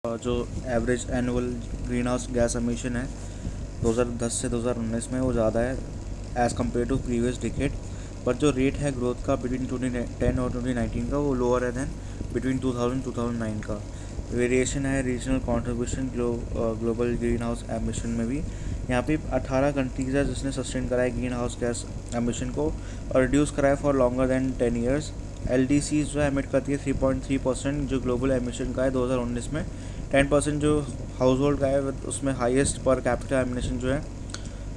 जो average annual greenhouse gas emission है 2010 से 2019 में वो ज़्यादा है as compare to previous decade. पर जो रेट है ग्रोथ का बिटवीन 2010 और 2019 का वो लोअर है दैन बिटवीन 2000-2009 का। वेरिएशन है regional contribution global green house emission में भी। यहाँ पे 18 कंट्रीज़ है जिसने सस्टेन करा है ग्रीन हाउस गैस एमिशन को और रिड्यूस करा है for longer than 10 years. LDCs जो एमिट करती है 3.3% जो ग्लोबल एमिशन का है 2019 में। 10% जो हाउस होल्ड का है उसमें हाईएस्ट पर कैपिटल एमिशन जो है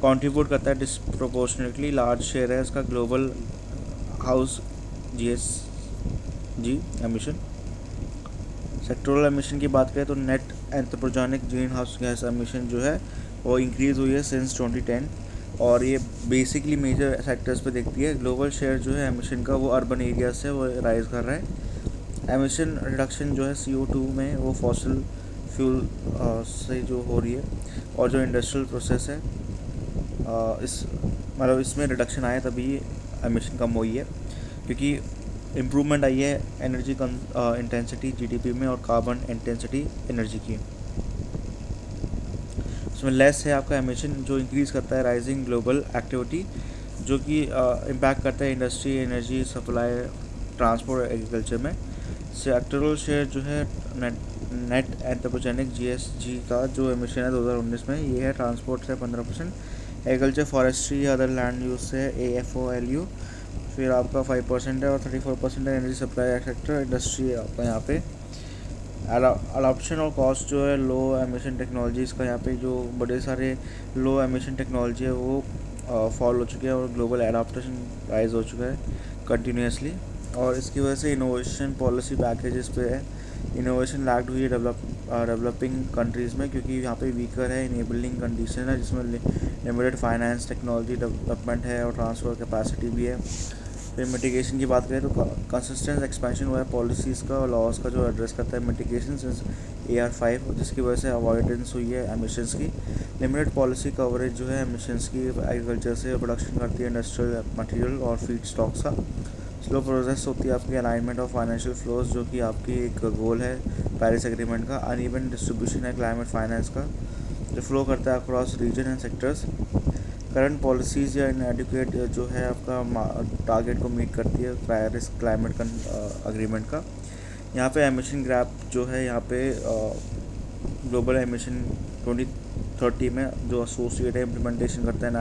कंट्रीब्यूट करता है डिस्प्रोपोर्शनेटली लार्ज शेयर है इसका global house GHG emission. Sectoral emission की बात करें तो net anthropogenic green house gas emission जो है वो इंक्रीज़ हुई है सिंस 2010 और ये बेसिकली मेजर सेक्टर्स पे देखती है। ग्लोबल शेयर जो है एमिशन का वो अर्बन एरिया से वो राइज कर रहा है। एमिशन रिडक्शन जो है CO2 में वो फॉसिल फ्यूल से जो हो रही है और जो इंडस्ट्रियल प्रोसेस है इस मतलब इसमें रिडक्शन आया तभी एमिशन कम हुई है क्योंकि इम्प्रूवमेंट आई है एनर्जी इंटेंसिटी GDP में और कार्बन इंटेंसिटी एनर्जी की। उसमें लेस है आपका एमिशन जो इंक्रीज़ करता है राइजिंग ग्लोबल एक्टिविटी जो कि इम्पैक्ट करता है industry energy supply transport agriculture में। सेक्टरल शेयर जो है नेट एंथ्रोपोजेनिक GHG का जो एमिशन है 2019 में ये है ट्रांसपोर्ट से 15%, agriculture forestry other land use से AFOLU फिर आपका 5% है और 34% है एनर्जी सप्लाई सेक्टर इंडस्ट्री आपका यहाँ पे। अडॉप्शन और कॉस्ट जो है लो एमिशन टेक्नोलॉजीज़ का यहाँ पे जो बड़े सारे लो एमिशन टेक्नोलॉजी है वो फॉल हो चुके हैं और ग्लोबल एडाप्टेशन राइज हो चुका है कंटिन्यूसली और इसकी वजह से इनोवेशन पॉलिसी पैकेजेस पे है इनोवेशन लैग्ड हुई है डेवलपिंग कंट्रीज़ में क्योंकि यहाँ पे वीकर है इनेबलिंग कंडीशन है जिसमें लिमिटेड फाइनेंस टेक्नोलॉजी डेवलपमेंट है और ट्रांसफ़र कैपेसिटी भी है। फिर मिटिगेशन की बात करें तो कंसिस्टेंस एक्सपेंशन हुआ है पॉलिसीज़ का और लॉज का जो एड्रेस करता है मिटिगेशन सिंस AR5 जिसकी वजह से अवॉइडेंस हुई है एमिशंस की। लिमिटेड पॉलिसी कवरेज जो है एमिशंस की एग्रीकल्चर से प्रोडक्शन करती है इंडस्ट्रियल मटेरियल और फीड स्टॉक्स का। स्लो प्रोसेस होती है आपकी अलाइनमेंट ऑफ फाइनेंशियल फ्लोज जो कि आपकी एक गोल है पेरिस एग्रीमेंट का। अनइवन डिस्ट्रीब्यूशन है क्लाइमेट फाइनेंस का जो फ्लो करता है across region and sectors. Current policies या इनएडिक्वेट जो है आपका टारगेट को मीट करती है पेरिस क्लाइमेट अग्रीमेंट का। यहाँ पे एमिशन गैप जो है यहाँ पे ग्लोबल एमिशन 2030 में जो एसोसिएट है इम्प्लीमेंटेशन करता है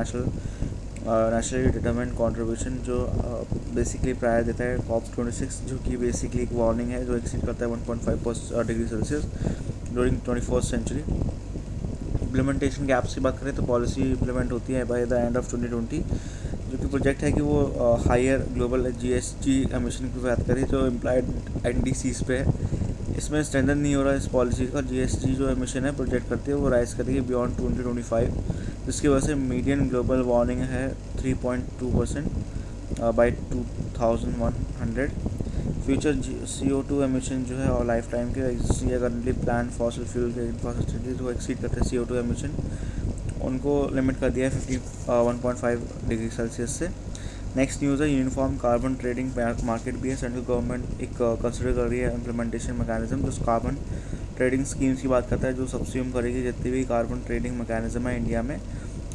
नेशनली डिटरमाइंड कंट्रीब्यूशन जो बेसिकली प्रायर देता है COP26 जो कि बेसिकली एक वार्निंग है जो एक्सीड करता है 1.5 degree Celsius during 21st century. Implementation gaps की बात करें तो पॉलिसी इम्प्लीमेंट होती है बाय द एंड ऑफ 2020 जो कि प्रोजेक्ट है कि वो हायर ग्लोबल GHG एमिशन की बात करें जो इम्प्लाइड NDCs पे है इसमें स्टैंडर्ड नहीं हो रहा इस पॉलिसी का। GHG जो एमिशन है प्रोजेक्ट करती है वो राइज करेगी बियॉन्ड 2025 जिसकी वजह से मीडियन ग्लोबल वार्निंग है 3.2% बाई 2100। फ्यूचर CO2 एमिशन जो है और लाइफ टाइम के एग्जिस्टिंग या करंटली प्लान फॉसिल फ्यूल के इंफ्रास्ट्रक्चर जो एक्सीड करते हैं CO2 एमिशन उनको लिमिट कर दिया है 1.5 डिग्री सेल्सियस से। नेक्स्ट न्यूज़ है यूनिफॉर्म कार्बन ट्रेडिंग मार्केट भी है। सेंट्रल गवर्नमेंट एक कंसिडर कर रही है इम्प्लीमेंटेशन मैकेनिज्म जो कार्बन ट्रेडिंग स्कीम्स की बात करता है जो सब्सिड्यूम करेगी जितनी भी कार्बन ट्रेडिंग मैकेनिज्म है इंडिया में।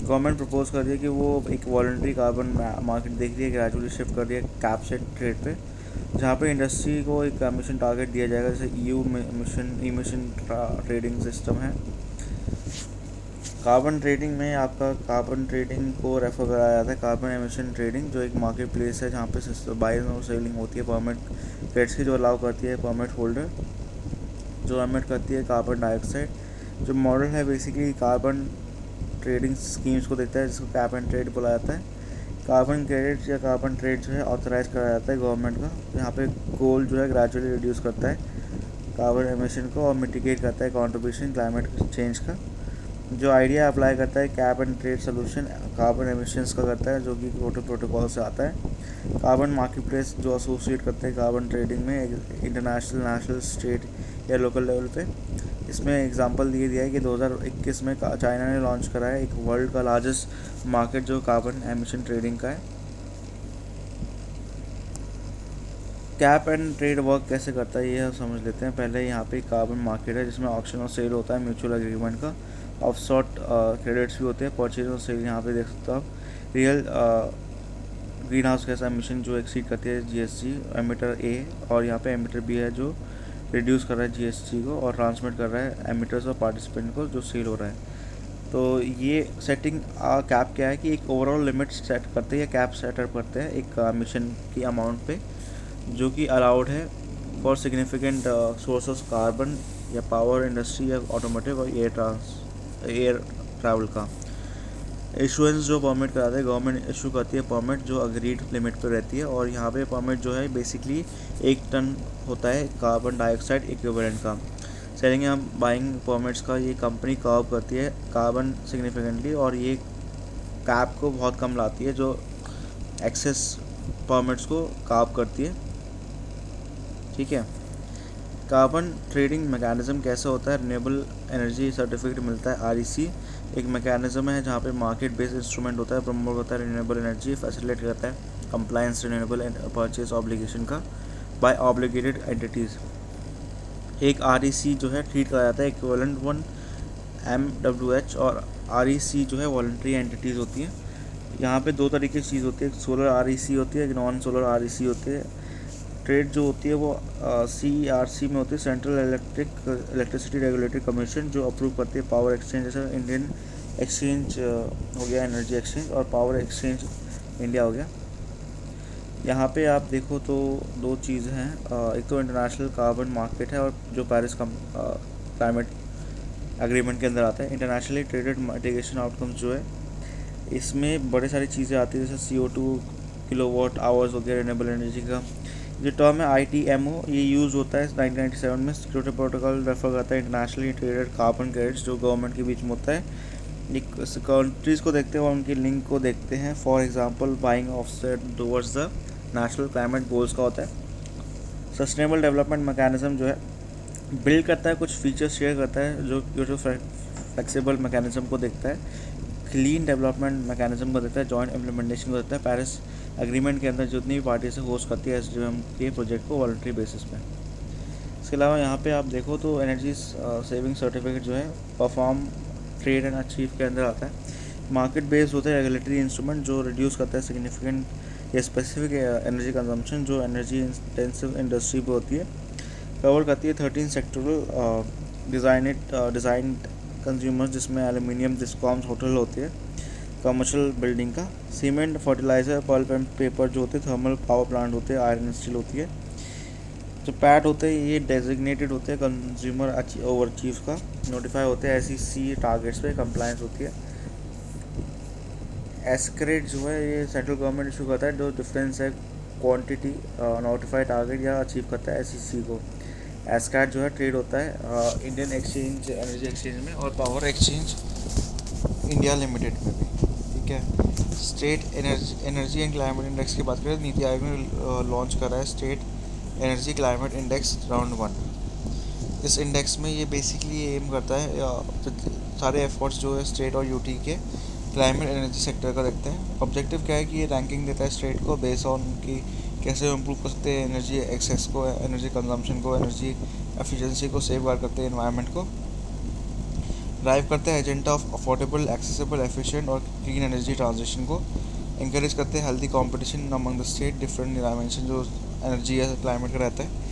गवर्नमेंट प्रपोज कर रही है कि वो एक वॉलंटरी कार्बन मार्केट देख रही है ग्रेजुअली शिफ्ट कर रही है कैप सेट ट्रेड पे जहाँ पे इंडस्ट्री को एक एमिशन टारगेट दिया जाएगा जैसे EU एमिशन ट्रेडिंग सिस्टम है। कार्बन ट्रेडिंग में आपका कार्बन ट्रेडिंग को रेफर कराया जाता है कार्बन एमिशन ट्रेडिंग जो एक मार्केट प्लेस है जहाँ पे बाइंग और सेलिंग होती है परमिट ट्रेड्स की जो अलाउ करती है परमिट होल्डर जो एमिट करती है कार्बन डाइऑक्साइड। जो मॉडल है बेसिकली कार्बन ट्रेडिंग स्कीम्स को देखता है जिसको कैप एंड ट्रेड बोला जाता है। कार्बन क्रेडिट या कार्बन ट्रेड जो है ऑथराइज कराया जाता है गवर्नमेंट का। यहाँ पे गोल जो है ग्रेजुअली रिड्यूस करता है कार्बन एमिशन को और मिटिगेट करता है कंट्रीब्यूशन क्लाइमेट चेंज का। जो आइडिया अप्लाई करता है cap and trade solution carbon emissions का करता है जो कि प्रोटोकॉल से आता है। कार्बन मार्केट प्लेस जो एसोसिएट करते हैं कार्बन ट्रेडिंग में इंटरनेशनल नेशनल स्टेट या लोकल लेवल पे। इसमें एग्जांपल दिए दिया है कि 2021 में चाइना ने लॉन्च करा है एक वर्ल्ड का लार्जेस्ट मार्केट जो कार्बन एमिशन ट्रेडिंग का है। कैप एंड ट्रेड वर्क कैसे करता है ये हम समझ लेते हैं। पहले यहाँ पे कार्बन मार्केट है जिसमें ऑक्शन और सेल होता है म्यूचुअल एग्रीमेंट का। ऑफशॉट क्रेडिट्स भी होते हैं, परचेज और सेल यहाँ पे देख सकते हो आप। Real green house gas emission जो एक्सीड करती है जीएसटी, एमिटर ए, और यहाँ पे एमिटर बी है जो रिड्यूस कर रहा है जीएसटी को और ट्रांसमिट कर रहा है एमिटर्स और पार्टिसिपेंट को जो सेल हो रहा है। तो ये सेटिंग कैप क्या है कि एक ओवरऑल लिमिट सेट करते हैं या कैप सेटअप करते हैं एक एमिशन की अमाउंट पे, जो कि अलाउड है फॉर सिग्निफिकेंट सोर्स कार्बन या पावर इंडस्ट्री या ऑटोमोटिव और एयर ट्रैवल का। इशुएंस जो परमिट कराते हैं, गवर्नमेंट इशू करती है परमिट जो अग्रीड लिमिट पे रहती है, और यहाँ पे परमिट जो है बेसिकली 1 टन होता है कार्बन डाइऑक्साइड इक्विवेलेंट का। सेलिंग या बाइंग परमिट्स का ये कंपनी कर्व करती है कार्बन सिग्निफिकेंटली, और ये कैप को बहुत कम लाती है जो एक्सेस परमिट्स को कर्व करती है। ठीक है। कार्बन ट्रेडिंग मैकेनिज्म कैसे होता है? रिन्यूएबल एनर्जी सर्टिफिकेट मिलता है, REC एक मैकेनिज्म है जहाँ पे मार्केट बेस्ड इंस्ट्रूमेंट होता है, प्रमोट होता है रिन्यूएबल एनर्जी, फैसिलिटेट करता है कंप्लायंस रिन्यूएबल परचेज ऑब्लिगेशन का बाय ऑब्लिगेटेड एंटिटीज़। एक REC जो है ट्रीट करा जाता है इक्विवेलेंट 1 MWH, और REC जो है वॉलंटरी एंटिटीज़ होती हैं। यहाँ पे 2 तरीके की चीज़ होती है, एक सोलर REC होती है, एक नॉन सोलर REC होती है। ट्रेड जो होती है वो CERC में होती है, सेंट्रल इलेक्ट्रिसिटी रेगुलेटरी कमीशन, जो अप्रूव करती है पावर एक्सचेंज, जैसे इंडियन एक्सचेंज हो गया, एनर्जी एक्सचेंज, और पावर एक्सचेंज इंडिया हो गया। यहाँ पे आप देखो तो 2 चीज़ें हैं, एक तो इंटरनेशनल कार्बन मार्केट है और जो पेरिस क्लाइमेट एग्रीमेंट के अंदर आता है। इंटरनेशनली ट्रेडेड मिटिगेशन आउटकम्स जो है इसमें बड़े सारी चीज़ें आती है, जैसे CO2 किलोवाट आवर्स हो गया रिन्यूएबल एनर्जी का। जो टर्म है ITMO, ये यूज़ होता है 1997 में। क्योटो प्रोटोकॉल रेफर करता है इंटरनेशनली ट्रेडेड कार्बन क्रेडिट्स जो गवर्नमेंट के बीच में होता है। एक कंट्रीज़ को देखते हैं और उनकी लिंक को देखते हैं। For example buying offset towards the national climate goals का होता है। सस्टेनेबल डेवलपमेंट मैकेनिज्म जो है बिल्ड करता है, कुछ फीचर्स शेयर करता है, जो फ्लेक्सिबल मैकेनिज्म को देखता है, क्लीन डेवलपमेंट मैकेनिज्म को देखता है, जॉइंट इम्प्लीमेंटेशन को देखता है, पेरिस एग्रीमेंट के अंदर जितनी भी पार्टी से होस्ट करती है SDM के प्रोजेक्ट को वॉलंटरी बेसिस पे। इसके अलावा यहाँ पे आप देखो तो एनर्जी सेविंग सर्टिफिकेट जो है परफॉर्म ट्रेड एंड अचीव के अंदर आता है। मार्केट बेस्ड होता है रेगुलेटरी इंस्ट्रूमेंट जो रिड्यूस करता है सिग्निफिकेंट या स्पेसिफिक एनर्जी कंजम्पशन जो एनर्जी इंटेंसिव इंडस्ट्री पर होती है। कवर करती है 13 सेक्टरल डिज़ाइन कंज्यूमर्स, जिसमें एल्यूमिनियम डिस्कॉम्स होटल होती है, कमर्शियल बिल्डिंग का, cement, fertiliser, pulp and paper जो होते हैं, थर्मल पावर प्लांट होते हैं, आयरन स्टील होती है। जो पैट होते हैं ये डेजिग्नेटेड होते हैं कंज्यूमर ओवर चीफ का, नोटिफाई होते हैं SEC टारगेट्स पे कंप्लायंस होती है। एस्क्रेड जो है ये सेंट्रल गवर्नमेंट इशू करता है, जो डिफरेंस है क्वांटिटी नोटिफाइड टारगेट या अचीव करता है SEC को। एस्कैट जो है ट्रेड होता है इंडियन एक्सचेंज एनर्जी एक्सचेंज में और पावर एक्सचेंज इंडिया लिमिटेड में भी। ठीक है। State energy and climate index की बात करें, नीति आयोग ने लॉन्च करा है state energy climate index round 1। इस इंडेक्स में ये बेसिकली एम करता है सारे एफर्ट्स जो है स्टेट और UT के क्लाइमेट एनर्जी सेक्टर का देखते हैं। ऑब्जेक्टिव क्या है कि ये रैंकिंग देता है स्टेट को बेस्ड ऑन की कैसे इम्प्रूव कर सकते हैं एनर्जी एक्सेस को, एनर्जी कंजम्पशन को, एनर्जी एफिशिएंसी को, सेफ गार्ड करते हैं एनवायरनमेंट को, ड्राइव करते हैं agenda of affordable, accessible, efficient और क्लीन एनर्जी ट्रांजिशन को, इंकरेज करते हैं healthy competition among the state different dimension जो एनर्जी या क्लाइमेट का रहता है।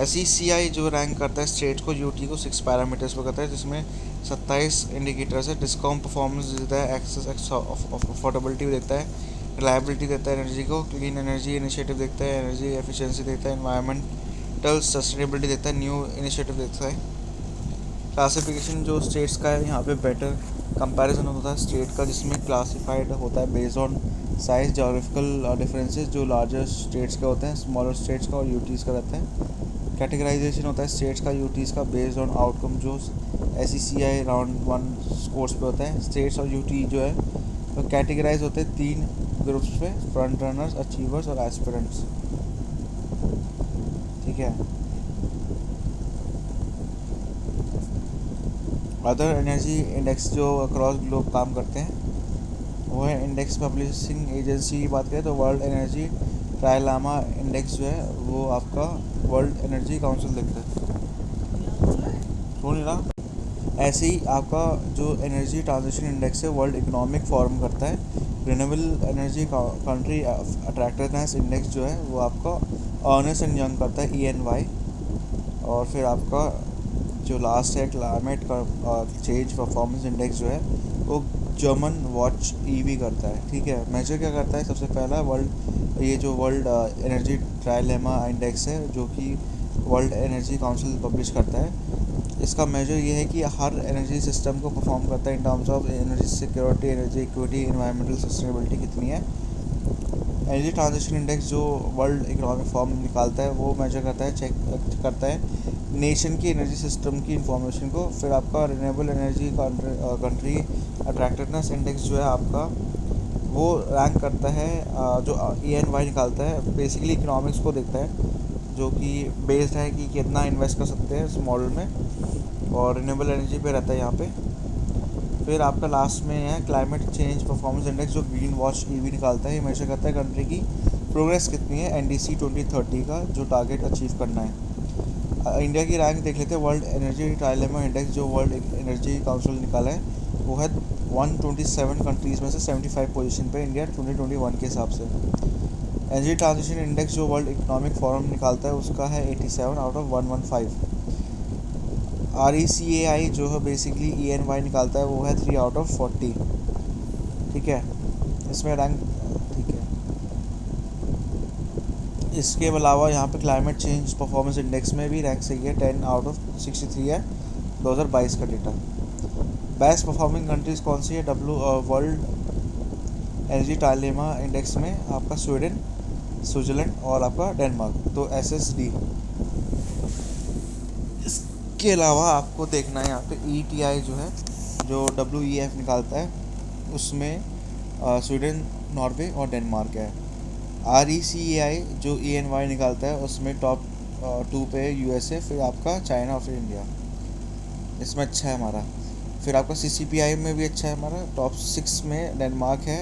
SECI जो रैंक करता है स्टेट को, UT को 6 पैरामीटर्स पर करता है, जिसमें 27 इंडिकेटर्स है। डिस्कॉम परफॉर्मेंस देता है, एक्सेस अफोर्डेबिलिटी देखता है, रिलायबिलिटी देता है एनर्जी को, क्लीन एनर्जी इनिशिएटिव देखता है, एनर्जी एफिशिएंसी देखता है, एनवायरमेंटल सस्टेनेबिलिटी देखता है, न्यू इनिशिएटिव देखता है। क्लासिफिकेशन जो स्टेट्स का है यहाँ पे बेटर कंपैरिजन होता है स्टेट का, जिसमें क्लासिफाइड होता है based on size, geographical differences जो लार्जर स्टेट्स के होते हैं, स्मॉलर स्टेट्स का और UTs का रहता है। कैटेगराइजेशन होता है स्टेट्स का, UTs का बेस्ड ऑन आउटकम जो SECI राउंड 1 स्कोर्स पे होता है। स्टेट्स और UT जो है तो कैटेगराइज होते हैं 3 ग्रुप्स पे, फ्रंट रनर्स, अचीवर्स और एस्पिरेंट्स। ठीक है। अदर एनर्जी इंडेक्स जो अक्रॉस ग्लोब काम करते हैं वो है इंडेक्स पब्लिशिंग एजेंसी की बात करें तो वर्ल्ड एनर्जी ट्रायलामा इंडेक्स जो है वो आपका वर्ल्ड एनर्जी काउंसिल देखता है। सुन नहीं रहा? ऐसे ही आपका जो एनर्जी ट्रांजिशन इंडेक्स है वर्ल्ड इकोनॉमिक फोरम करता है। Renewable energy country attractiveness index जो है वो आपका अर्नेस्ट एंड यंग करता है, ENY। और फिर आपका जो लास्ट है क्लाइमेट का चेंज परफॉर्मेंस इंडेक्स जो है वो जर्मन वॉच EV करता है। ठीक है, मेजर क्या करता है? सबसे पहला वर्ल्ड एनर्जी ट्रायलेमा इंडेक्स है जो कि वर्ल्ड एनर्जी काउंसिल पब्लिश करता है। इसका मेजर ये है कि हर एनर्जी सिस्टम को परफॉर्म करता है in terms of energy security, energy equity, environmental sustainability कितनी है। एनर्जी ट्रांजिशन इंडेक्स जो वर्ल्ड इकोनॉमिक फोरम निकालता है वो मेजर करता है, चेक करता है नेशन की एनर्जी सिस्टम की इंफॉर्मेशन को। फिर आपका renewable energy country attractiveness index जो है आपका वो रैंक करता है, जो ENY निकालता है बेसिकली इकोनॉमिक्स को देखता है, जो कि बेस्ड है कि कितना इन्वेस्ट कर सकते हैं इस मॉडल में, और रिन्यूएबल एनर्जी पे रहता है यहाँ पे। फिर आपका लास्ट में है क्लाइमेट चेंज परफॉर्मेंस इंडेक्स जो ग्रीन वॉच EV निकालता है। ये मेजर करता है कंट्री की प्रोग्रेस कितनी है NDC 2030 का जो टारगेट अचीव करना है। इंडिया की रैंक देख लेते हैं। वर्ल्ड एनर्जी ट्रायलेमा इंडेक्स जो वर्ल्ड एनर्जी काउंसिल निकाला है वो है 127 कंट्रीज़ में से 75 पोजीशन पे इंडिया 2021 के हिसाब से। एनर्जी ट्रांजिशन इंडेक्स जो वर्ल्ड इकोनॉमिक फोरम निकालता है उसका है 87 आउट ऑफ 115। RECAI जो है बेसिकली ENY निकालता है वो है 3 आउट ऑफ 40। ठीक है, इसमें रैंक ठीक है। इसके अलावा यहाँ पे क्लाइमेट चेंज परफॉर्मेंस इंडेक्स में भी रैंक सही है, 10 आउट ऑफ 63 है 2022 का डेटा। बेस्ट परफॉर्मिंग कंट्रीज कौन सी है वर्ल्ड एनर्जी ट्रायलेमा इंडेक्स में? आपका स्वीडन, स्विट्ज़रलैंड और आपका डेनमार्क, तो SSD। इसके अलावा आपको देखना है यहाँ पे ETI जो है जो WEF निकालता है उसमें स्वीडन, नॉर्वे और डेनमार्क है। RECAI जो ENY निकालता है उसमें टॉप 2 पे USA, फिर आपका चाइना और फिर इंडिया, इसमें अच्छा है हमारा। फिर आपका CCPI में भी अच्छा है हमारा। टॉप 6 में डेनमार्क है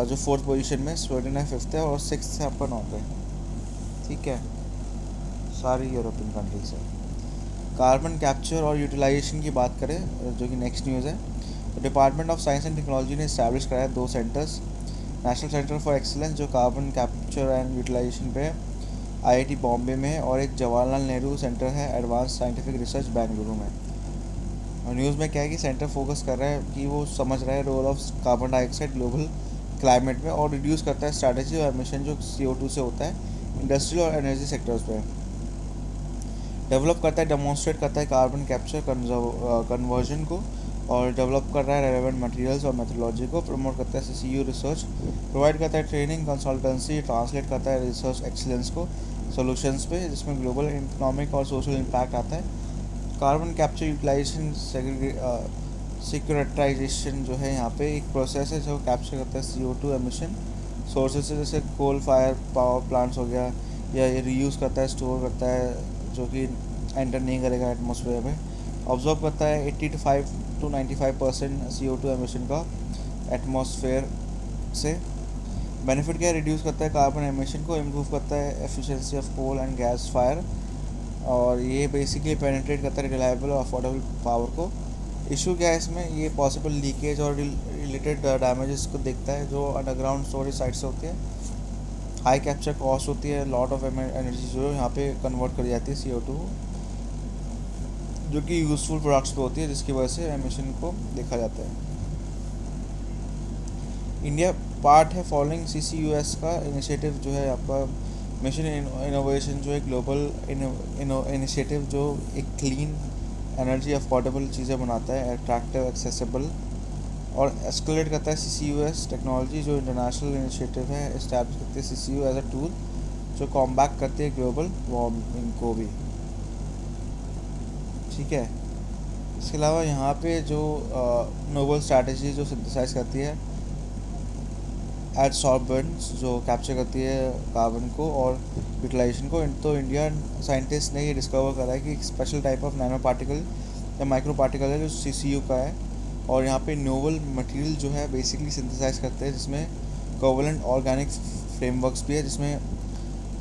जो 4th पोजीशन में, स्वीडन है 5th है और 6th है आपका नॉर्वे। ठीक है, सारी यूरोपियन कंट्रीज है। कार्बन कैप्चर और यूटिलाइजेशन की बात करें जो कि नेक्स्ट न्यूज़ है, तो department of science and technology ने इस्टेब्लिश कराया 2 centres. National centre for excellence जो कार्बन कैप्चर एंड यूटिलाइजेशन पे IIT बॉम्बे में है, और एक जवाहरलाल नेहरू सेंटर है एडवांस साइंटिफिक रिसर्च बेंगलुरु में। और न्यूज़ में क्या है कि सेंटर फोकस कर रहा है कि वो समझ रहा है role of carbon dioxide global climate में, और रिड्यूस करता है स्ट्रैटेजी और एमिशन जो CO2 से होता है इंडस्ट्रियल और एनर्जी सेक्टर्स पे। डेवलप करता है, डेमोन्स्ट्रेट करता है कार्बन कैप्चर कन्वर्जन को, और डेवलप कर रहा है रेलेवेंट मटेरियल्स और मेथोडोलॉजी को, प्रमोट करता है CCU रिसर्च, प्रोवाइड करता है ट्रेनिंग कंसल्टेंसी, ट्रांसलेट करता है रिसर्च एक्सीलेंस को सॉल्यूशंस पे जिसमें ग्लोबल इकोनॉमिक और सोशल इम्पैक्ट आता है। कार्बन कैप्चर यूटिलाइजेशन सिक्योरिटाइजेशन जो है यहाँ पे एक प्रोसेस है जो कैप्चर करता है CO2 एमिशन सोर्सेज से, जैसे कोल फायर पावर प्लांट्स हो गया, या ये रीयूज़ करता है, स्टोर करता है जो कि एंटर नहीं करेगा एटमॉस्फेयर में। ऑब्जर्व करता है 85 to 95% CO2 एमिशन का एटमॉस्फेयर से। बेनिफिट क्या है? रिड्यूस करता है कार्बन एमिशन को, इम्प्रूव करता है efficiency of coal and gas fire, और ये बेसिकली पेनिट्रेट करता है रिलायबल और अफोर्डेबल पावर को। इशू क्या है इसमें? ये पॉसिबल लीकेज और रिलेटेड डैमेजेस को देखता है जो अंडरग्राउंड स्टोरेज साइट से होते हैं। हाई कैप्चर कॉस्ट होती है, लॉट ऑफ एनर्जी जो यहाँ पे कन्वर्ट कर जाती है CO2 जो कि यूज़फुल प्रोडक्ट्स पे होती है, जिसकी वजह से एमिशन को देखा जाता है। इंडिया पार्ट है फॉलोइंग CCUS का इनिशिएटिव जो है आपका मिशन इनोवेशन जो है ग्लोबल इनिशिएटिव जो एक क्लीन एनर्जी अफोर्डेबल चीज़ें बनाता है, अट्रैक्टिव, एक्सेसिबल और एस्केलेट करता है CCUS टेक्नोलॉजी जो इंटरनेशनल इनिशिएटिव है, इस्टेब्लिश करती है CCU एज अ टूल जो कॉम्बैट करती है ग्लोबल वार्मिंग को भी। ठीक है, इसके अलावा यहाँ पे जो नोबल स्ट्रैटेजी जो सिंथेसाइज करती है एडसॉर्बेंट्स जो कैप्चर करती है कार्बन को और यूटिलाइजेशन को, तो इंडियन साइंटिस्ट ने ये डिस्कवर करा है कि एक special type of nano particle या माइक्रो पार्टिकल है जो CCU का है, और यहाँ पे नोवल मटेरियल जो है बेसिकली सिंथेसाइज करते हैं जिसमें कोवलेंट ऑर्गेनिक फ्रेमवर्क्स भी है, जिसमें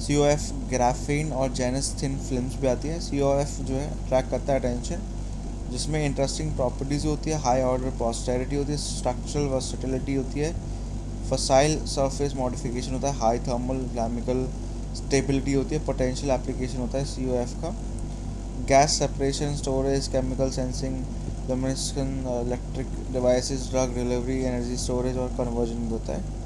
COF ग्राफीन और जेनस थिन फिल्म्स भी आती है। COF जो है ट्रैक करता है अटेंशन, जिसमें इंटरेस्टिंग प्रॉपर्टीज़ होती है, हाई ऑर्डर पोस्टेरिटी होती है, स्ट्रक्चरल वर्सेटिलिटी होती है, फसाइल सरफेस मॉडिफिकेशन होता है, हाई थर्मल केमिकल स्टेबिलिटी होती है, पोटेंशियल एप्लीकेशन होता है COF का, gas separation, storage, chemical sensing, luminescence, electric devices, drug delivery, energy storage और कन्वर्जन होता है।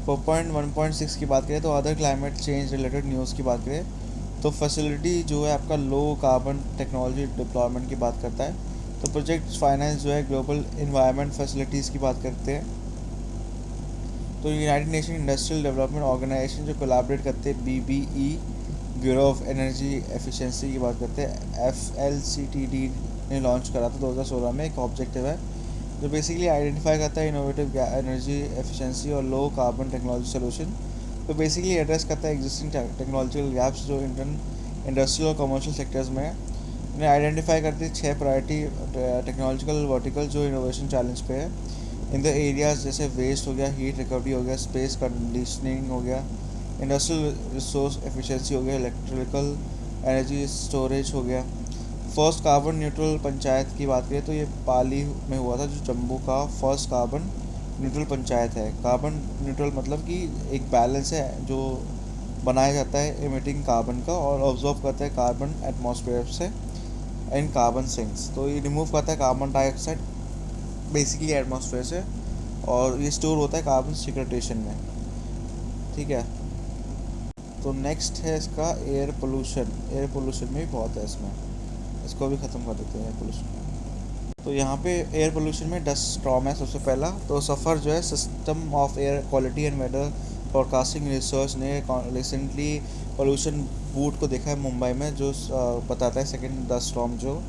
4.1.6 की बात करें तो other climate change related news की बात करें तो फैसिलिटी जो है आपका लो कार्बन टेक्नोलॉजी डिप्लॉयमेंट की बात करता है। तो प्रोजेक्ट फाइनेंस जो है ग्लोबल इन्वायरमेंट फैसिलिटीज़ की बात करते हैं। तो united nation industrial development organisation जो कोलैबोरेट करते हैं, BBE bureau of energy efficiency की बात करते हैं, FLCTD ने लॉन्च करा था 2016 में। एक ऑब्जेक्टिव है जो बेसिकली आइडेंटिफाई करता है इनोवेटिव एनर्जी एफिशिएंसी और लो कार्बन टेक्नोलॉजी सोल्यूशन। तो बेसिकली एड्रेस करता है एग्जिस्टिंग टेक्नोलॉजिकल गैप्स जो इंडस्ट्रियल और कमर्शियल सेक्टर्स में है। इन्हें आइडेंटिफाई करती है 6 प्रायोरिटी टेक्नोलॉजिकल वर्टिकल जो इनोवेशन चैलेंज पे है इन द एरियाज, जैसे वेस्ट हो गया, हीट रिकवरी हो गया, स्पेस कंडीशनिंग हो गया, इंडस्ट्रियल रिसोर्स एफिशिएंसी हो गया, इलेक्ट्रिकल एनर्जी स्टोरेज हो गया। फर्स्ट कार्बन न्यूट्रल पंचायत की बात करें तो ये पाली में हुआ था, जो जम्मू का फर्स्ट कार्बन न्यूट्रल पंचायत है। कार्बन न्यूट्रल मतलब कि एक बैलेंस है जो बनाया जाता है एमिटिंग कार्बन का और ऑब्जॉर्व करता है कार्बन एटमॉस्फेयर से इन कार्बन सिंक्स। तो ये रिमूव करता है कार्बन डाइऑक्साइड बेसिकली एटमॉस्फेयर से, और ये स्टोर होता है कार्बन सिक्रेटेशन में। ठीक है, तो नेक्स्ट है इसका एयर पोल्यूशन। एयर पोल्यूशन में भी बहुत है इसमें, इसको भी ख़त्म कर देते हैं एयर पोल्यूशन। तो यहाँ पे एयर पोल्यूशन में डस्ट स्टॉर्म है सबसे पहला। तो सफ़र जो है system of air quality and weather forecasting research ने रिसेंटली पोल्यूशन बूट को देखा है मुंबई में, जो बताता है सेकेंड डस्ट स्टॉर्म। जो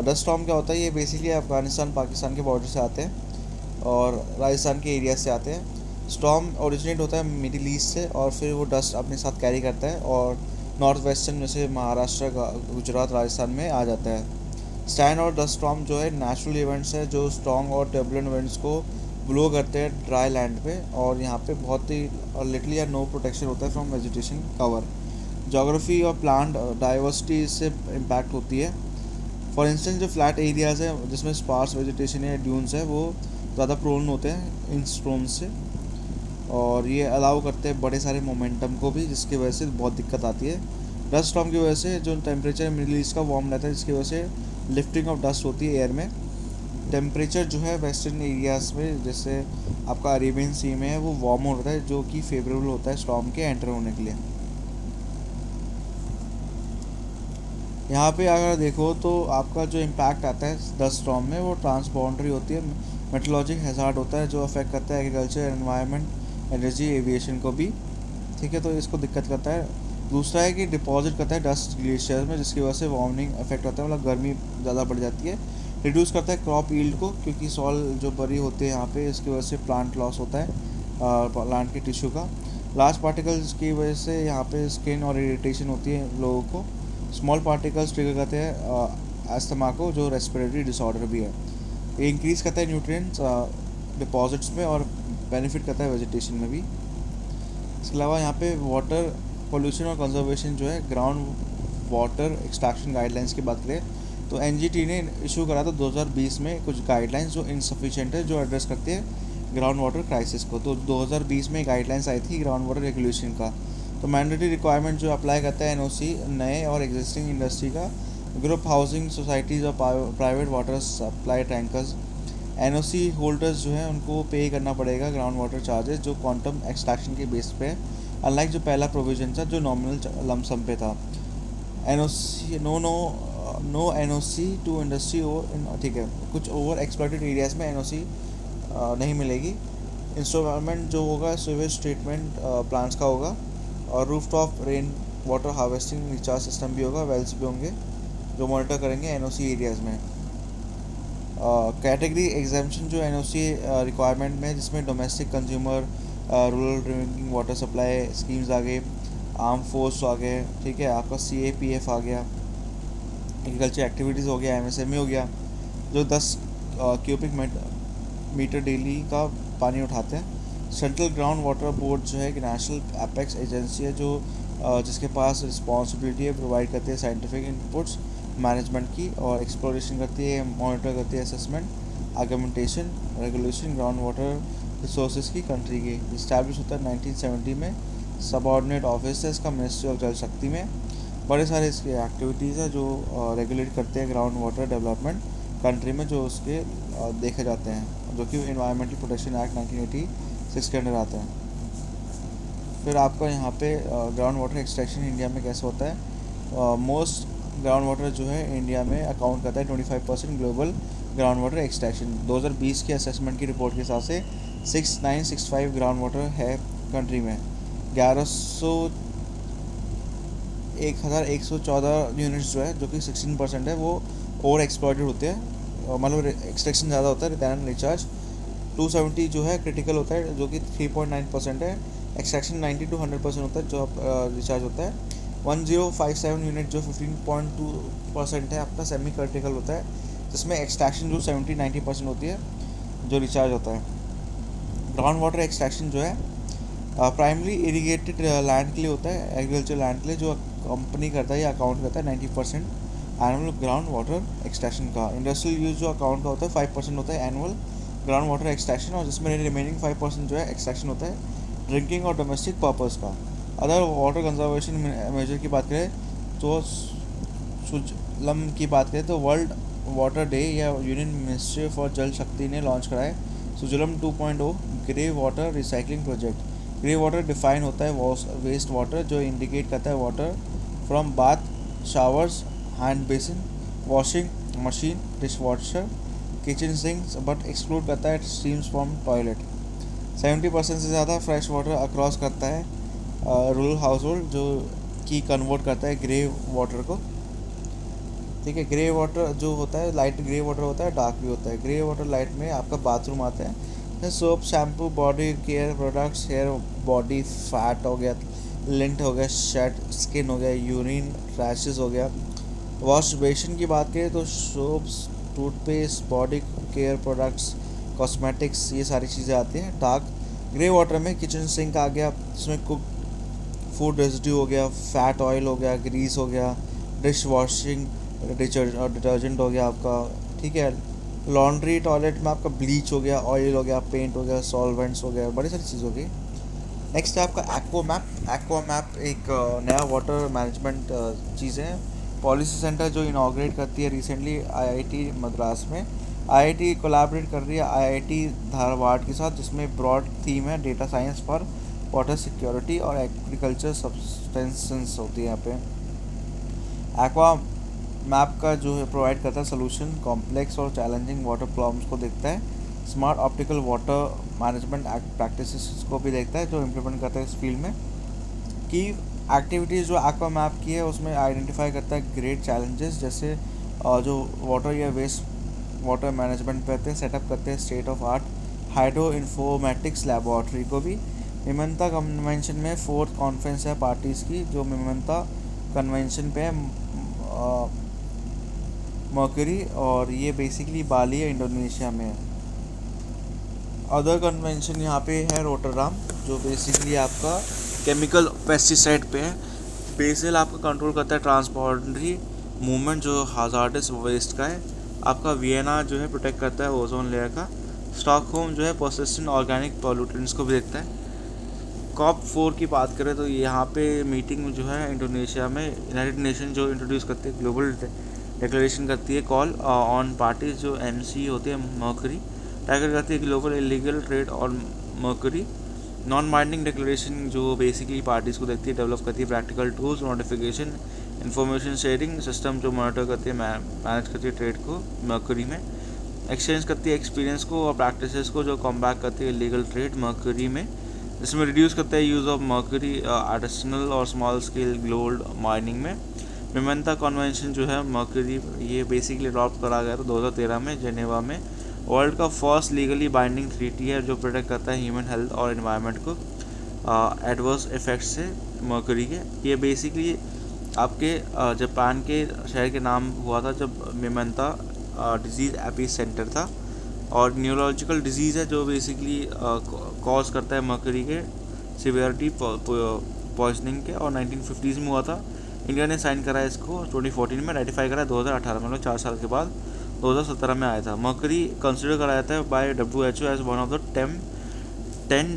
डस्ट स्टॉर्म क्या होता है, ये बेसिकली अफ़गानिस्तान पाकिस्तान के बॉर्डर से आते हैं और राजस्थान के एरिया से आते हैं। स्टॉर्म ओरिजिनेट होता है मिडिल ईस्ट से और फिर वो डस्ट अपने साथ कैरी करता है और नॉर्थ वेस्टर्न जैसे महाराष्ट्र, गुजरात, राजस्थान में आ जाता है। स्टैंड और डस्ट स्टॉर्म जो है नेचुरल इवेंट्स है जो स्ट्रॉन्ग और टर्बुलेंट विंड्स को ब्लो करते हैं ड्राई लैंड पे, और यहाँ पे बहुत ही लिटिल या नो प्रोटेक्शन होता है फ्रॉम वेजिटेशन कवर। जोग्राफी और प्लांट डाइवर्सिटी इससे इम्पैक्ट होती है। फॉर इंस्टेंस जो फ्लैट एरियाज़ है जिसमें स्पार्स वेजिटेशन या ड्यून्स है वो ज़्यादा प्रोन होते हैं इन स्टॉर्म्स से, और ये अलाउ करते हैं बड़े सारे मोमेंटम को भी, जिसकी वजह से बहुत दिक्कत आती है। डस्ट स्टॉर्म की वजह से जो टेम्परेचर मिडिल ईस्ट का वार्म रहता है, जिसकी वजह से लिफ्टिंग ऑफ डस्ट होती है एयर में। टेम्परेचर जो है वेस्टर्न एरियाज़ में जैसे आपका अरेबियन सी में है वो वार्म होता है, जो कि फेवरेबल होता है स्टॉर्म के एंटर होने के लिए। यहाँ पे अगर देखो तो आपका जो इम्पैक्ट आता है डस्ट स्टॉर्म में वो ट्रांसबाउंडरी होती है, मेट्रोलॉजिक हैजार्ड होता है जो अफेक्ट करता है एग्रीकल्चर, एनवायरनमेंट, एनर्जी, एविएशन को भी। ठीक है, तो इसको दिक्कत करता है। दूसरा है कि डिपॉजिट करता है डस्ट ग्लेशियर में, जिसकी वजह से वार्मिंग इफेक्ट होता है, मतलब गर्मी ज़्यादा बढ़ जाती है। रिड्यूस करता है क्रॉप यील्ड को, क्योंकि सॉल जो बरी होते हैं यहाँ पे, इसकी वजह से प्लांट लॉस होता है प्लांट के टिश्यू का। लार्ज पार्टिकल्स की वजह से यहाँ पे स्किन और इरिटेशन होती है लोगों को। स्मॉल पार्टिकल्स ट्रिगर करते हैं अस्थमा को, जो रेस्पिरेटरी डिसऑर्डर भी है। ये इंक्रीज़ करता है न्यूट्रिएंट्स डिपॉजिट्स में और बेनिफिट करता है वेजिटेशन में भी। इसके अलावा यहाँ पे वाटर पोल्यूशन और कंजर्वेशन जो है, ग्राउंड वाटर एक्सट्रैक्शन गाइडलाइंस की बात करें तो NGT ने इशू करा था 2020 में कुछ गाइडलाइंस जो इनसफिशिएंट है, जो एड्रेस करती है ग्राउंड वाटर क्राइसिस को। तो 2020 में गाइडलाइंस आई थी ग्राउंड वाटर रेगुलेशन का। तो मैंडेटरी रिक्वायरमेंट जो अप्लाई करता है NOC नए और एग्जिस्टिंग इंडस्ट्री का, ग्रुप हाउसिंग सोसाइटीज़ और private water supply tankers, NOC holders जो है उनको पे करना पड़ेगा ग्राउंड वाटर चार्जेस जो क्वांटम एक्सट्रैक्शन के बेस पे है, अनलाइक जो पहला प्रोविजन था जो नॉमिनल लमसम पे था। NOC no NOC to industry और ठीक है, कुछ ओवर एक्सप्लॉइटेड एरियाज़ में NOC नहीं मिलेगी। इंस्टॉलमेंट जो होगा सीवेज ट्रीटमेंट प्लांट्स का होगा, और rooftop rain water harvesting recharge system भी होगा, वेल्स भी होंगे जो मॉनिटर करेंगे NOC एरियाज़ में। कैटेगरी एग्जाम्पशन जो NOC रिक्वायरमेंट में, जिसमें domestic consumer, rural drinking water supply schemes आ गए, आर्म फोर्स आ गए, ठीक है, आपका CAPF आ गया, एग्रीकल्चर एक्टिविटीज़ हो गया, MSME हो गया, जो 10 क्यूबिक मीटर डेली का पानी उठाते हैं। सेंट्रल ग्राउंड वाटर बोर्ड जो है एक नेशनल एपेक्स एजेंसी है जो जिसके पास रिस्पॉन्सिबिलिटी है, प्रोवाइड करती है साइंटिफिक इनपुट्स मैनेजमेंट की, और एक्सप्लोरेशन करती है, मॉनिटर करती है assessment, argumentation, regulation ground water resources की कंट्री की। इस्टेब्लिश होता है 1970 में। सबऑर्डिनेट ऑफिस है इसका मिनिस्ट्री ऑफ जल शक्ति में। बड़े सारे इसके एक्टिविटीज़ हैं जो रेगुलेट करते हैं ग्राउंड वाटर डेवलपमेंट कंट्री में, जो उसके देखे जाते हैं, जो कि इन्वायरमेंटल प्रोटेक्शन एक्ट 1986 के अंडर आते हैं। फिर आपका यहाँ पे ग्राउंड वाटर एक्सट्रैक्शन इंडिया में कैसे होता है। मोस्ट ग्राउंड वाटर जो है इंडिया में अकाउंट करता है 25% ग्लोबल ग्राउंड वाटर एक्सट्रैक्शन। 2020 के असेसमेंट की रिपोर्ट के हिसाब से 6965 ग्राउंड वाटर है कंट्री में। 1114 यूनिट्स जो है, जो कि 16% है, वो ओवर एक्सप्लॉइटेड होते हैं, मतलब एक्सट्रैक्शन ज़्यादा होता है, रिटर्न रिचार्ज 270 जो है क्रिटिकल होता है, जो कि 3.9% है। एक्सट्रैक्शन 90 to 100% होता है जो रिचार्ज होता है। 1057 यूनिट जो 15.2% है आपका सेमी क्रिटिकल होता है, जिसमें एक्सट्रैक्शन जो 70-90% होती है, जो रिचार्ज होता है। ग्राउंड वाटर एक्सट्रैक्शन जो है प्राइमरी इरीगेटेड लैंड के लिए होता है, एग्रीकल्चर लैंड के लिए, जो कंपनी करता है या अकाउंट करता है 90% एनुअल ग्राउंड वाटर एक्सट्रैक्शन का। इंडस्ट्रियल यूज जो अकाउंट का होता है 5% होता है एनुअल ग्राउंड वाटर एक्सट्रैक्शन, और जिसमें रिमेनिंग 5% जो है एक्सट्रैक्शन होता है ड्रिंकिंग और डोमेस्टिक पर्पस का। अदर वाटर कंजर्वेशन मेजर की बात करें तो सुजलम की बात करें तो वर्ल्ड वाटर डे या यूनियन मिनिस्ट्री फॉर जल शक्ति ने लॉन्च कराए Sujalam 2.0 grey water recycling project. Grey water define होता है वेस्ट वाटर जो इंडिकेट करता है water from bath, showers, hand basin, washing machine, dish washer, kitchen sinks, but exclude करता है स्ट्रीम्स फ्रॉम टॉयलेट। 70% से ज़्यादा फ्रेश वाटर अक्रॉस करता है रूरल हाउस होल्ड, जो कि कन्वर्ट करता है ग्रे वाटर को। ठीक है, ग्रे वाटर जो होता है लाइट ग्रे वाटर होता है, डार्क भी होता है। ग्रे वाटर लाइट में आपका बाथरूम आता है, soap, shampoo, body care products, hair body fat हो गया, लिंट हो गया, शर्ट स्किन हो गया, यूरिन रैशेस हो गया। वॉश बेसिन की बात करें तो soaps, toothpaste, body care products, cosmetics, ये सारी चीज़ें आती हैं। डार्क ग्रे वाटर में किचन सिंक आ गया, जिसमें कुक फूड रेजिड्यू हो गया, फैट ऑयल हो गया, ग्रीस हो गया, डिश वॉशिंग डिटर्जेंट हो गया आपका। ठीक है, लॉन्ड्री टॉयलेट में आपका ब्लीच हो गया, ऑयल हो गया, पेंट हो गया, सॉल्वेंट्स हो गया, बड़ी सारी चीज़ हो गई। नेक्स्ट है आपका एक्वा मैप। एक्वा मैप एक नया वाटर मैनेजमेंट चीज़ है, पॉलिसी सेंटर जो इनॉग्रेट करती है रिसेंटली आईआईटी मद्रास में। आईआईटी कोलैबोरेट कर रही है आईआईटी धारवाड़ के साथ, जिसमें ब्रॉड थीम है data science for water security और एग्रीकल्चर सब्सटेंसेस होती है यहाँ पे। एक्वा मैप का जो है प्रोवाइड करता है सोल्यूशन कॉम्प्लेक्स और चैलेंजिंग वाटर प्रॉब्लम्स को देखता है, smart optical water management practices को भी देखता है, जो इम्प्लीमेंट करता है इस फील्ड में। की एक्टिविटीज़ जो एक्वा मैप की है उसमें आइडेंटिफाई करता है ग्रेट चैलेंजेस, जैसे जो वाटर या वेस्ट वाटर मैनेजमेंट पे आते हैं, सेटअप करते हैं state of art hydro informatics laboratory को भी। मिमंता कन्वेंशन में 4th कॉन्फ्रेंस है पार्टीज़ की, जो मिमंता कन्वेंशन पे है मर्करी, और ये बेसिकली बाली है, इंडोनेशिया में है। अदर कन्वेंशन यहाँ पे है रोटरडाम, जो बेसिकली आपका केमिकल पेस्टिसाइड पे है। बेसिल आपका कंट्रोल करता है ट्रांसबॉर्डरी मूवमेंट जो हाजार्डस वेस्ट का है। आपका वियना जो है प्रोटेक्ट करता है ओजोन लेयर का। स्टॉकहोम जो है पर्सिस्टेंट ऑर्गेनिक पॉल्यूटेंट्स को भी देखता है। COP4 की बात करें तो यहाँ पे मीटिंग में जो है इंडोनेशिया में यूनाइटेड नेशन जो इंट्रोड्यूस करती है ग्लोबल डिक्लेरेशन करती है कॉल ऑन पार्टीज, जो MC होती है मर्करी, टैकल करती है ग्लोबल इलीगल ट्रेड और मर्करी। नॉन बाइंडिंग डिक्लेरेशन जो बेसिकली पार्टीज़ को देखती है, डेवलप करती है practical tools, notification, information sharing system जो मॉनिटर करती है, मैनेज करती है ट्रेड को मर्करी में। एक्सचेंज करती है एक्सपीरियंस को और प्रैक्टिसेस को, जो कॉम्बैट करती है इलीगल ट्रेड मर्करी में, जिसमें रिड्यूस करता है यूज़ ऑफ मर्करी आर्टिसनल और स्मॉल स्केल गोल्ड माइनिंग में। मिमंता कन्वेंशन जो है मर्करी, ये बेसिकली अडॉप्ट करा गया था 2013 में जेनेवा में। वर्ल्ड का फर्स्ट लीगली बाइंडिंग ट्रीटी है जो प्रोटेक्ट करता है ह्यूमन हेल्थ और एनवायरनमेंट को एडवर्स इफेक्ट से मर्करी के। ये बेसिकली आपके जापान के शहर के नाम हुआ था जब मिमंता डिजीज़ एपी सेंटर था, और न्यूरोलॉजिकल डिजीज़ है जो बेसिकली कॉज करता है मर्करी के सिवियरिटी पॉइजनिंग के, और 1950s में हुआ था। इंडिया ने साइन करा इसको 2014 में, रेटिफाई करा 2018 में, मतलब 4 साल के बाद 2017 में आया था। मर्करी कंसिडर कराया था by WHO as one of the 10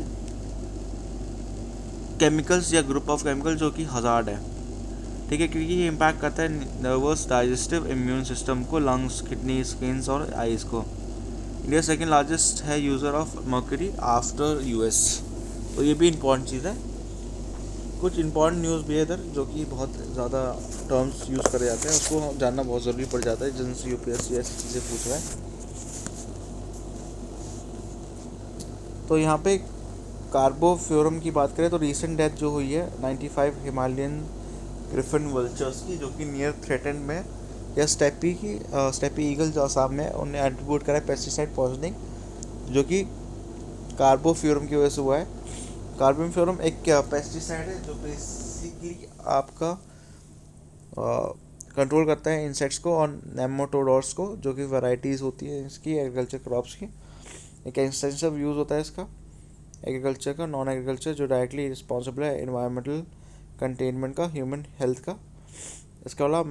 chemicals या ग्रुप ऑफ केमिकल जो कि हज़ार्ड है, ठीक है, क्योंकि ये इम्पैक्ट करता है नर्वस, डाइजेस्टिव, इम्यून सिस्टम को, लंग्स, किडनी, स्किन्स और आइज़ को। इंडिया सेकेंड लार्जेस्ट है user of mercury after US। तो ये भी इम्पॉर्टेंट चीज़ है। कुछ इम्पॉर्टेंट न्यूज़ भी है इधर जो कि बहुत ज़्यादा टर्म्स यूज़ करे जाते हैं, उसको जानना बहुत ज़रूरी पड़ जाता है जिनसे UPSC ऐसी चीज़ें पूछ रहा है। तो यहाँ पे कार्बोफ्यूरम की बात करें तो रिसेंट डेथ जो हुई है 95 हिमालयन ग्रिफिन वल्चर्स की, जो कि नियर थ्रेटन में, या स्टेपी ईगल जो आसाम में, उन्हें एट्रीब्यूट करा है पेस्टिसाइड पॉइजनिंग, जो कि कार्बोफ्यूरम की वजह से हुआ है। कार्बोफ्यूरम एक पेस्टिसाइड है जो बेसिकली आपका कंट्रोल करता है इंसेक्ट्स को और नेमाटोड्स को, जो कि वैराइटीज़ होती है इसकी एग्रीकल्चर क्रॉप्स की। एक एक्सटेंसिव यूज़ होता है इसका एग्रीकल्चर का, नॉन एग्रीकल्चर, जो डायरेक्टली रिस्पॉन्सिबल है एनवायरमेंटल कंटेनमेंट का, ह्यूमन हेल्थ का। इसके अलावा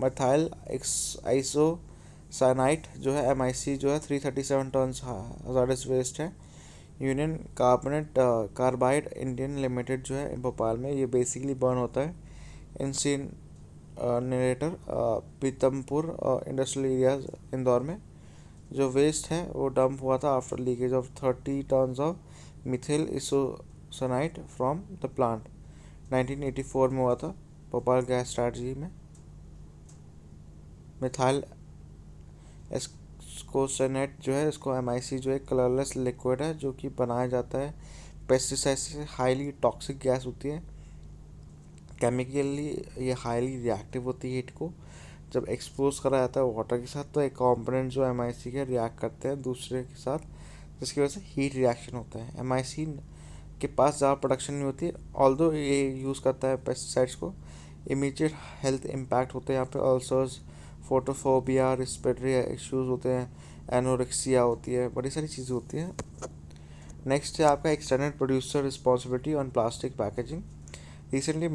मिथाइल आइसोसाइनाइट जो है MIC जो है 337 टन्स हज़ार्डस वेस्ट है। Union carbonate carbide Indian limited जो है भोपाल में, ये बेसिकली बर्न होता है incinerator Pithampur industrial areas Indore में। जो वेस्ट है वो डंप हुआ था after leakage of 30 tons of methyl isocyanate from the plant. 1984 में हुआ था भोपाल गैस स्ट्रैटजी में। मिथाइल एस्कोसेनेट जो है, इसको MIC जो है कलरलेस लिक्विड है जो कि बनाया जाता है पेस्टिसाइड से। हाईली टॉक्सिक गैस होती है, केमिकली ये हाईली रिएक्टिव होती है। हीट को जब एक्सपोज करा जाता है वाटर के साथ तो एक कंपोनेंट जो MIC के रिएक्ट करते हैं दूसरे के साथ, जिसकी वजह से हीट रिएक्शन होता है। MIC के पास ज़्यादा प्रोडक्शन नहीं होती, ऑल्दो ये यूज़ करता है पेस्टिसाइड्स को। इमीडिएट हेल्थ इम्पैक्ट होते हैं यहाँ पे, अल्सर्स, फोटोफोबिया, रिस्पिरेटरी इश्यूज़ होते हैं, एनोरेक्सिया होती है, बड़ी सारी चीज़ें होती हैं। नेक्स्ट है आपका extended producer responsibility on plastic packaging. Recently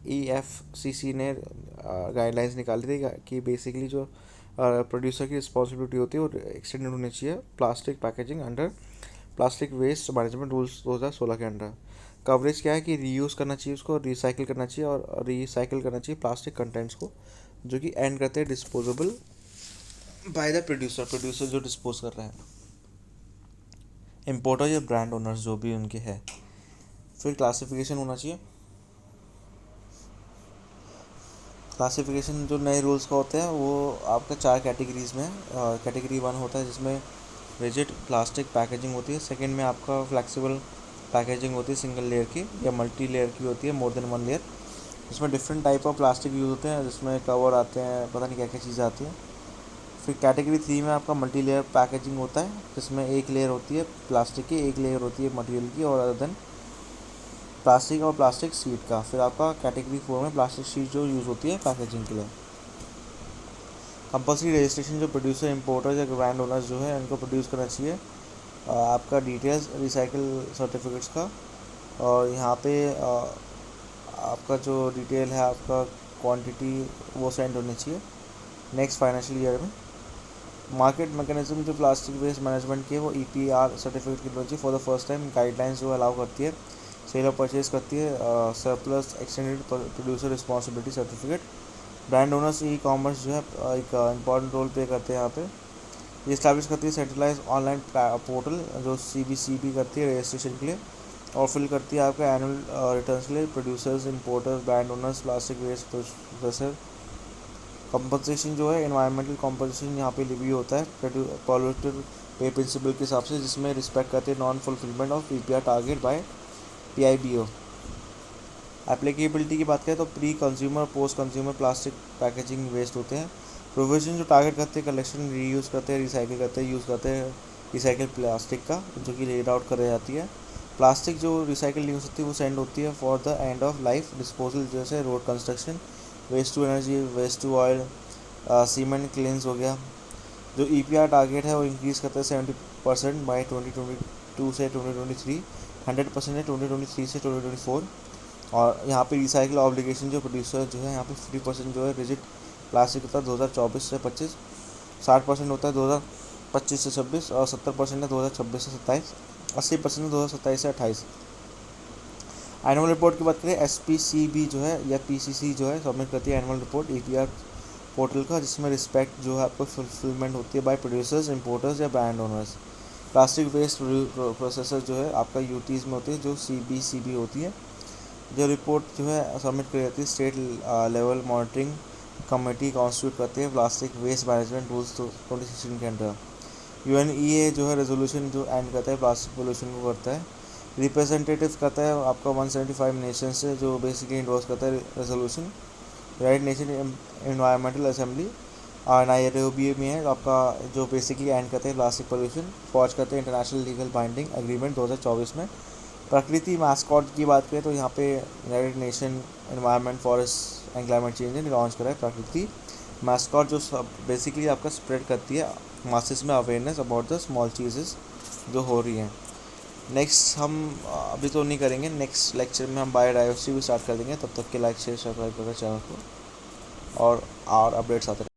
MOEFCC ने गाइडलाइंस निकाली थी कि बेसिकली जो प्रोड्यूसर की रिस्पॉन्सिबिलिटी होती है वो एक्सटेंडेड होनी चाहिए plastic packaging under plastic waste management rules 2016 के अंडर। कवरेज क्या है कि रीयूज़ करना चाहिए, उसको रिसाइकिल करना चाहिए और रिसाइकिल करना चाहिए प्लास्टिक कंटेंट्स को, जो कि एंड करते हैं डिस्पोजेबल बाय द प्रोड्यूसर जो डिस्पोज कर रहा है, इम्पोर्टर या ब्रांड ओनर्स जो भी उनके हैं। फिर क्लासिफिकेशन होना चाहिए। क्लासिफिकेशन जो नए रूल्स का होता है वो आपका 4 कैटेगरीज में है। कैटेगरी 1 होता है जिसमें रिजिड प्लास्टिक पैकेजिंग होती है। सेकंड में आपका फ्लेक्सिबल पैकेजिंग होती है सिंगल लेयर की या मल्टी लेयर की होती है, मोर देन 1 लेयर। इसमें different type of plastic use होते हैं, जिसमें कवर आते हैं, पता नहीं क्या क्या चीज़ें आती हैं। फिर कैटेगरी 3 में आपका मल्टी लेयर पैकेजिंग होता है, जिसमें एक लेयर होती है प्लास्टिक की, एक लेयर होती है मटेरियल की, और अदर देन प्लास्टिक और प्लास्टिक शीट का। फिर आपका कैटेगरी 4 में प्लास्टिक शीट जो यूज़ होती है पैकेजिंग के लिए। कंपल्सरी रजिस्ट्रेशन जो प्रोड्यूसर, इम्पोर्टर या ब्रांड ओनर्स जो है उनको प्रोड्यूस करना चाहिए आपका डिटेल्स रिसाइकिल सर्टिफिकेट्स का, और यहाँ पे आपका जो डिटेल है आपका क्वांटिटी वो सेंड होनी चाहिए नेक्स्ट फाइनेंशियल ईयर में। मार्केट मैकेनिज्म जो प्लास्टिक वेस्ट मैनेजमेंट की है वो EPR सर्टिफिकेट की होनी चाहिए for the first time. Guidelines जो अलाउ करती है, सेल और परचेज करती है surplus extended producer responsibility certificate. Brand owners commerce जो है एक इंपॉर्टेंट रोल प्ले करते हैं यहाँ पे। ये इस्टेब्लिश करती है सेंट्रलाइज ऑनलाइन पोर्टल जो CBCB करती है रजिस्ट्रेशन के लिए, और फिल करती है आपका एनुअल रिटर्न्स के लिए producers, importers, brand owners, plastic waste processor. Compensation जो है एनवायरमेंटल कंपनसेशन यहाँ पे रिव्यू होता है पॉल्यूटर पे प्रिंसिपल के हिसाब से, जिसमें रिस्पेक्ट करते हैं non fulfilment of PPR target by PIBO। Applicability की बात करें तो pre consumer, post consumer plastic packaging waste होते हैं। प्रोविजन जो टारगेट करते हैं कलेक्शन, रीयूज़ करते हैं, रिसाइकिल करते हैं, यूज़ करते हैं रिसाइकिल प्लास्टिक का, जो कि लेड आउट कर जाती है। प्लास्टिक जो रिसाइकिल यूज़ होती है वो सेंड होती है for the end of life disposal, जैसे road construction, waste to energy, waste to oil, cement kilns हो गया। जो EPR टारगेट है वो इंक्रीज़ करता है 70% बाई 2022 से 2023, 100% है 2023 से 2024। और यहाँ पे रिसाइकिल ऑब्लिगेशन जो प्रोड्यूसर जो है यहाँ पे 50% जो है रिजिड प्लास्टिक होता है 2024 से 25, 60% होता है 2025 से 26 और 70% है 2026 से 27, 80% है 2027 से 28। एनुअल रिपोर्ट की बात करें, SPCB जो है या PCC जो है सबमिट करती है एनुअल रिपोर्ट EPR पोर्टल का, जिसमें रिस्पेक्ट जो है आपको फुलफिलमेंट होती है बाय प्रोड्यूसर्स, इंपोर्टर्स या brand owners. Plastic waste processor जो है आपका UTs में होती है, जो CBCB होती है। जो रिपोर्ट जो है सबमिट करी जाती है state level monitoring committee constitute करती है प्लास्टिक वेस्ट मैनेजमेंट रूल्स 2016 के अंडर। UNEA जो है रेजोल्यूशन जो एंड करता है प्लास्टिक पोल्यूशन को करता है, रिप्रेजेंटेटिव करता है आपका 175 नेशन से, जो बेसिकली इंडोर्स करता है resolution. United nation environmental assembly Nairobi में है आपका, जो बेसिकली एंड करते हैं प्लास्टिक पोल्यूशन, फॉर्ज करते हैं इंटरनेशनल लीगल बाइंडिंग एग्रीमेंट 2024 में। प्रकृति मास्कॉट की बात करें तो यहाँ पे United nation environment forest and climate change ने लॉन्च करा है प्रकृति मास्कॉट, जो बेसिकली आपका स्प्रेड करती है मासेस में अवेयरनेस अबाउट द स्मॉल चीज़ेस जो हो रही हैं। नेक्स्ट हम अभी तो नहीं करेंगे, नेक्स्ट लेक्चर में हम बायोडाइवर्सिटी भी स्टार्ट कर देंगे। तब तक के लाइक शेयर सब्सक्राइब करें चैनल को और अपडेट्स आते